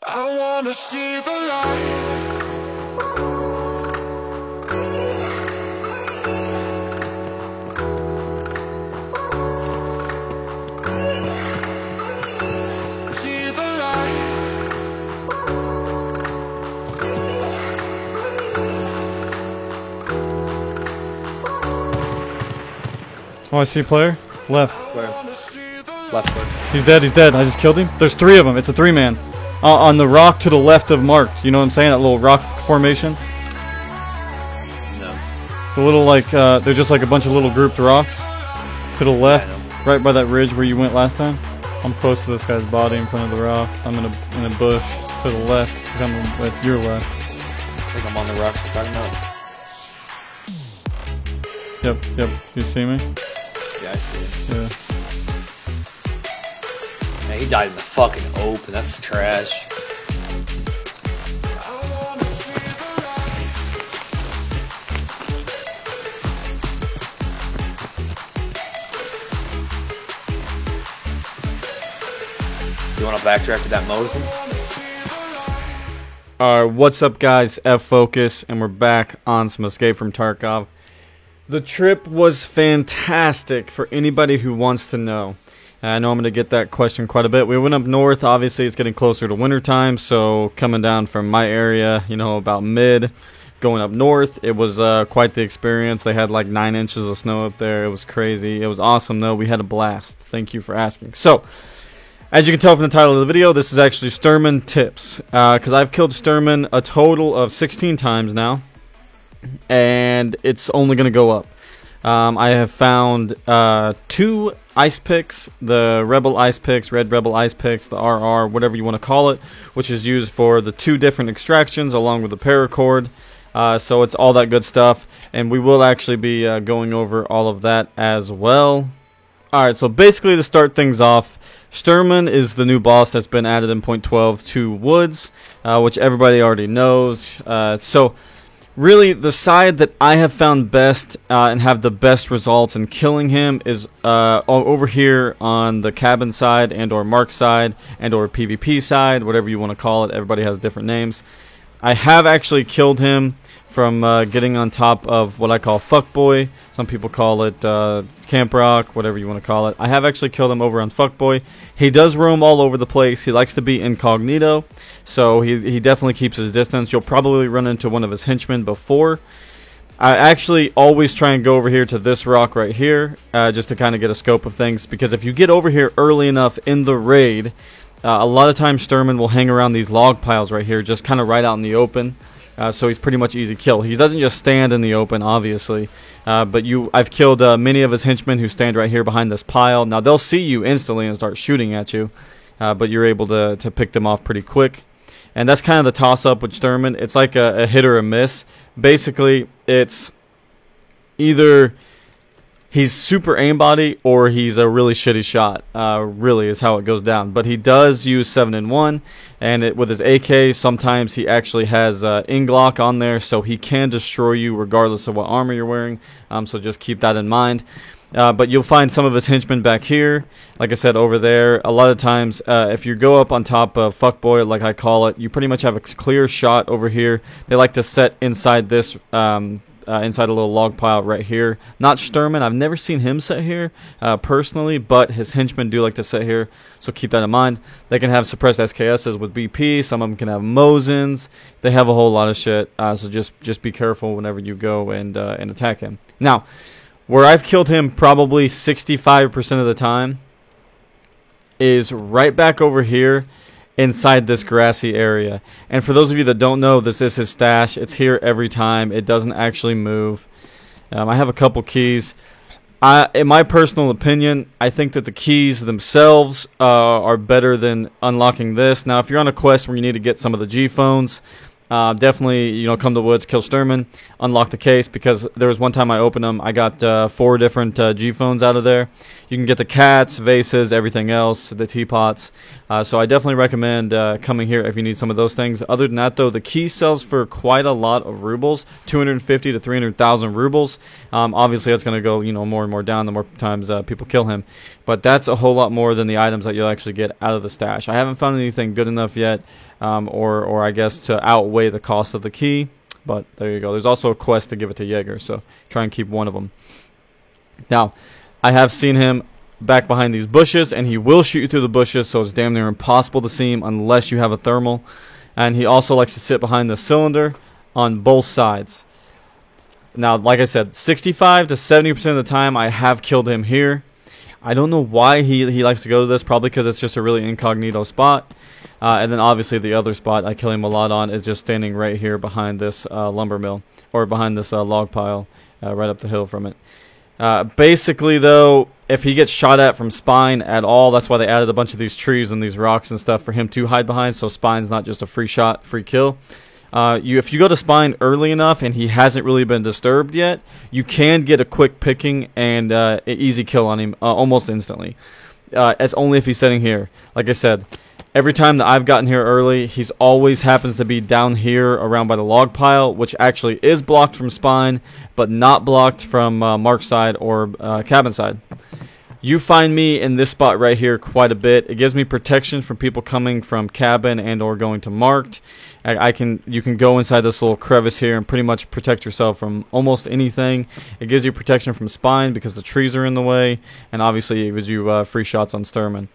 I wanna see the light. See the light. Oh, I see a player. Left. Where? Left foot. He's dead. He's dead. I just killed him. There's three of them. It's a three-man. On the rock to the left of marked. You know what I'm saying? That little rock formation. No. The little they're just like a bunch of little grouped rocks. To the left, right by that ridge where you went last time. I'm close to this guy's body in front of the rocks. I'm in a bush to the left. I'm with your left. I think I'm on the rocks you're talking about. Yep. You see me? Yeah, I see it. Yeah. Man, he died in the fucking open. That's trash. You want to backtrack to that Mosin? Alright, what's up guys? F-Focus, and we're back on some Escape from Tarkov. The trip was fantastic for anybody who wants to know. I know I'm going to get that question quite a bit. We went up north, obviously it's getting closer to winter time, so coming down from my area, you know, about mid, going up north, it was quite the experience. They had like 9 inches of snow up there. It was crazy. It was awesome though. We had a blast. Thank you for asking. So, as you can tell from the title of the video, this is actually Sturman Tips, because I've killed Sturman a total of 16 times now, and it's only going to go up. I have found 2 ice picks, the Rebel ice picks, Red Rebel ice picks, the RR, whatever you want to call it, which is used for the 2 different extractions along with the paracord. So it's all that good stuff, and we will actually be going over all of that as well. Alright, so basically to start things off, Sturman is the new boss that's been added in point 12 to Woods, which everybody already knows. So really the side that I have found best and have the best results in killing him is over here on the cabin side and or mark side and or PvP side, whatever you want to call it. Everybody has different names. I have actually killed him from getting on top of what I call Fuckboy. Some people call it Camp Rock, whatever you want to call it. I have actually killed him over on Fuckboy. He does roam all over the place. He likes to be incognito, so he definitely keeps his distance. You'll probably run into one of his henchmen before. I actually always try and go over here to this rock right here, just to kind of get a scope of things, because if you get over here early enough in the raid, a lot of times Sturman will hang around these log piles right here, just kind of right out in the open. So he's pretty much easy kill. He doesn't just stand in the open, obviously, but I've killed many of his henchmen who stand right here behind this pile. Now they'll see you instantly and start shooting at you, but you're able to pick them off pretty quick. And that's kind of the toss-up with Sturman. It's like a hit or a miss. Basically, it's either he's super aimbody or he's a really shitty shot. Really is how it goes down. But he does use 7-in-1, and with his AK, sometimes he actually has Inglock on there, so he can destroy you regardless of what armor you're wearing. So just keep that in mind. But you'll find some of his henchmen back here, like I said, over there. A lot of times, if you go up on top of Fuckboy, like I call it, you pretty much have a clear shot over here. They like to set inside this inside a little log pile right here. Not Sturman. I've never seen him sit here personally, but his henchmen do like to sit here, so keep that in mind. They can have suppressed SKSs with BP. Some of them can have Mosins. They have a whole lot of shit, so just be careful whenever you go and attack him. Now, where I've killed him probably 65% of the time is right back over here inside this grassy area. And for those of you that don't know, this is his stash. It's here every time. It doesn't actually move. I have a couple keys. In my personal opinion, I think that the keys themselves are better than unlocking this. Now, if you're on a quest where you need to get some of the G phones, definitely, come to Woods, kill Sturman, unlock the case, because there was one time I opened them, I got 4 different G phones out of there. You can get the cats, vases, everything else, the teapots. So I definitely recommend coming here if you need some of those things. Other than that, though, the key sells for quite a lot of rubles, 250 to 300,000 rubles. Obviously, that's going to go, more and more down the more times people kill him. But that's a whole lot more than the items that you'll actually get out of the stash. I haven't found anything good enough yet or I guess to outweigh the cost of the key. But there you go. There's also a quest to give it to Jaeger, so try and keep one of them. Now, I have seen him back behind these bushes, and he will shoot you through the bushes, so it's damn near impossible to see him unless you have a thermal. And he also likes to sit behind the cylinder on both sides. Now, like I said, 65 to 70% of the time I have killed him here. I don't know why he likes to go to this, probably because it's just a really incognito spot. And then obviously the other spot I kill him a lot on is just standing right here behind this lumber mill, or behind this log pile right up the hill from it. Basically, though, if he gets shot at from spine at all, that's why they added a bunch of these trees and these rocks and stuff for him to hide behind, so spine's not just a free shot, free kill. If you go to spine early enough and he hasn't really been disturbed yet, you can get a quick picking and an easy kill on him almost instantly. It's only if he's sitting here. Like I said, every time that I've gotten here early, he's always happens to be down here around by the log pile, which actually is blocked from spine, but not blocked from Mark's side or cabin side. You find me in this spot right here quite a bit. It gives me protection from people coming from cabin and or going to marked. You can go inside this little crevice here and pretty much protect yourself from almost anything. It gives you protection from spine because the trees are in the way, and obviously it gives you free shots on Sturman.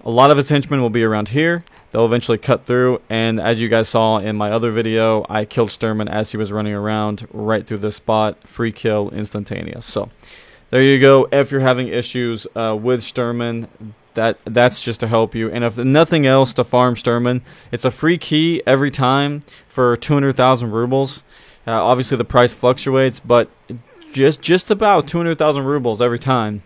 A lot of his henchmen will be around here. They'll eventually cut through, and as you guys saw in my other video, I killed Sturman as he was running around right through this spot. Free kill, instantaneous. So there you go. If you're having issues with Sturman, that's just to help you. And if nothing else, to farm Sturman, it's a free key every time for 200,000 rubles. Obviously, the price fluctuates, but just about 200,000 rubles every time.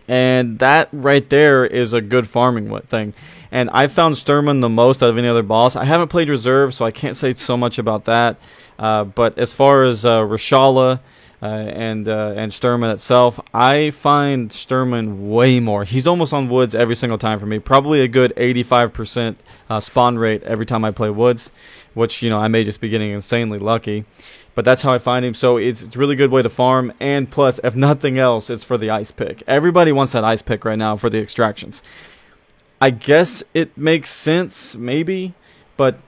And that right there is a good farming thing. And I found Sturman the most out of any other boss. I haven't played Reserve, so I can't say so much about that. But as far as Reshala and Sturman itself, I find Sturman way more. He's almost on Woods every single time for me. Probably a good 85% spawn rate every time I play Woods, which, you know, I may just be getting insanely lucky. But that's how I find him. So it's a really good way to farm. And plus, if nothing else, it's for the ice pick. Everybody wants that ice pick right now for the extractions. I guess it makes sense, maybe. But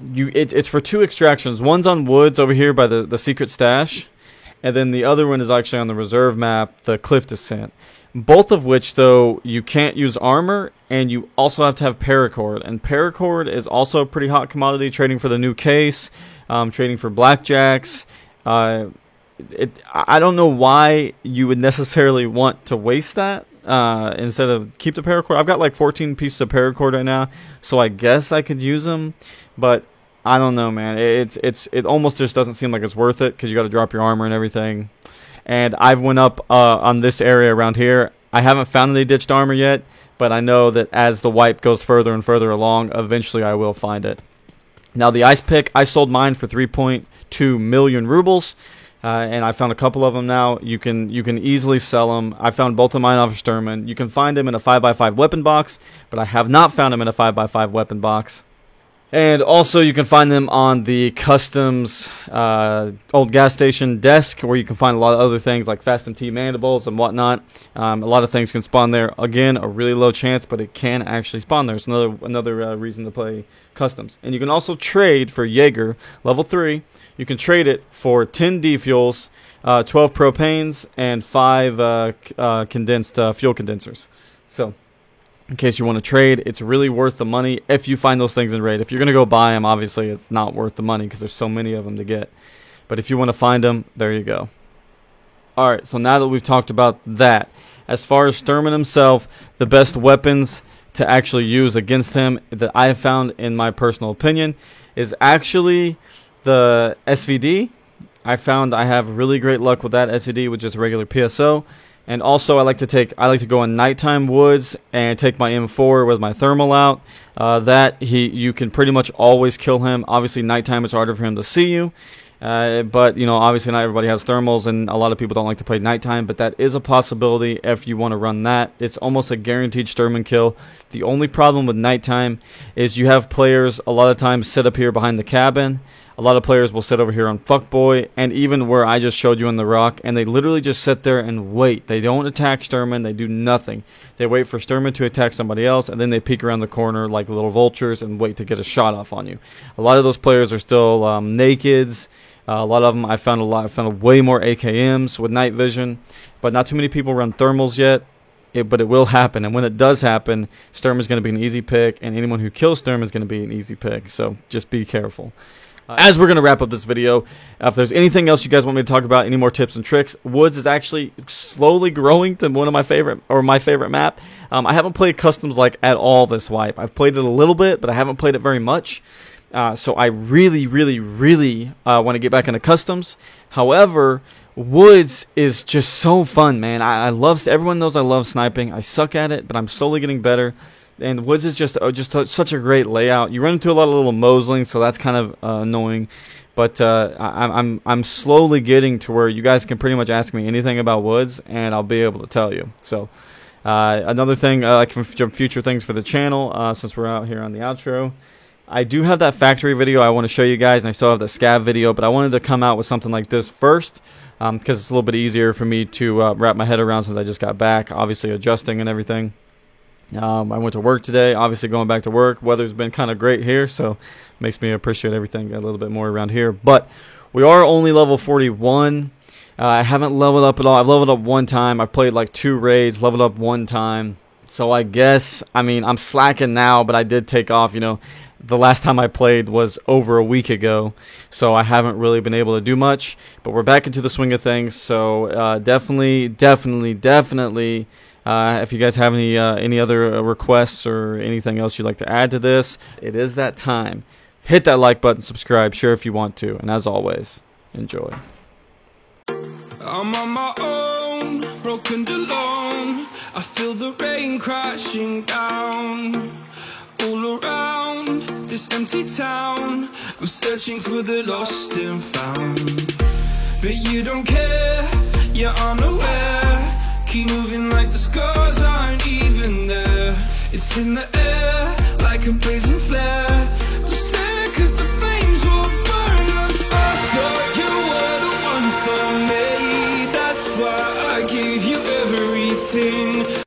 it's for two extractions. One's on Woods over here by the secret stash. And then the other one is actually on the reserve map, the cliff descent. Both of which, though, you can't use armor. And you also have to have paracord. And paracord is also a pretty hot commodity, trading for the new case. Trading for blackjacks. I don't know why you would necessarily want to waste that instead of keep the paracord. I've got like 14 pieces of paracord right now, so I guess I could use them, but I don't know, man. It almost just doesn't seem like it's worth it because you got to drop your armor and everything. And I've went up on this area around here. I haven't found any ditched armor yet, but I know that as the wipe goes further and further along, eventually I will find it. Now, the ice pick, I sold mine for 3.2 million rubles, and I found a couple of them now. You can easily sell them. I found both of mine off of Sturman. You can find them in a 5x5 weapon box, but I have not found them in a 5x5 weapon box. And also, you can find them on the customs old gas station desk, where you can find a lot of other things like Fast MT mandibles and whatnot. A lot of things can spawn there. Again, a really low chance, but it can actually spawn there. It's another reason to play customs. And you can also trade for Jaeger level 3. You can trade it for 10 D-fuels, 12 propanes, and 5 condensed fuel condensers. So, in case you want to trade, it's really worth the money if you find those things in raid. If you're going to go buy them, obviously it's not worth the money because there's so many of them to get. But if you want to find them, there you go. Alright, so now that we've talked about that, as far as Sturman himself, the best weapons to actually use against him that I have found, in my personal opinion, is actually the SVD. I found I have really great luck with that SVD with just regular PSO. And also, I like to go in nighttime woods and take my M4 with my thermal out. You can pretty much always kill him. Obviously, nighttime is harder for him to see you. But, you know, obviously not everybody has thermals, and a lot of people don't like to play nighttime. But that is a possibility if you want to run that. It's almost a guaranteed Sturman kill. The only problem with nighttime is you have players a lot of times sit up here behind the cabin. A lot of players will sit over here on Fuckboy, and even where I just showed you on the rock, and they literally just sit there and wait. They don't attack Sturman. They do nothing. They wait for Sturman to attack somebody else, and then they peek around the corner like little vultures and wait to get a shot off on you. A lot of those players are still nakeds. A lot of them, I found way more AKMs with night vision, but not too many people run thermals yet. But it will happen, and when it does happen, Sturm is going to be an easy pick, and anyone who kills Sturm is going to be an easy pick, so just be careful. As we're going to wrap up this video, if there's anything else you guys want me to talk about, any more tips and tricks, Woods is actually slowly growing to one of my favorite map. I haven't played customs like at all this wipe. I've played it a little bit, but I haven't played it very much. So I really want to get back into customs. However, Woods is just so fun, man. I love. Everyone knows I love sniping. I suck at it, but I'm slowly getting better. And Woods is just such a great layout. You run into a lot of little moslings, so that's kind of annoying. But I'm slowly getting to where you guys can pretty much ask me anything about Woods, and I'll be able to tell you. So another thing, like future things for the channel, since we're out here on the outro. I do have that factory video I want to show you guys, and I still have the scav video, but I wanted to come out with something like this first. Because it's a little bit easier for me to wrap my head around since I just got back, obviously adjusting and everything. I went to work today, obviously going back to work. Weather's been kind of great here, so makes me appreciate everything a little bit more around here. But we are only level 41. I haven't leveled up at all. I've leveled up one time. I've played like 2 raids, leveled up one time. So I guess, I mean, I'm slacking now, but I did take off, you know. The last time I played was over a week ago, so I haven't really been able to do much, but we're back into the swing of things, so definitely, if you guys have any other requests or anything else you'd like to add to this, it is that time. Hit that like button, subscribe, share if you want to, and as always, enjoy. I'm on my own, broken and alone. I feel the rain crashing down all around this empty town. I'm searching for the lost and found, but you don't care, you're unaware. Keep moving like the scars aren't even there. It's in the air like a blazing flare.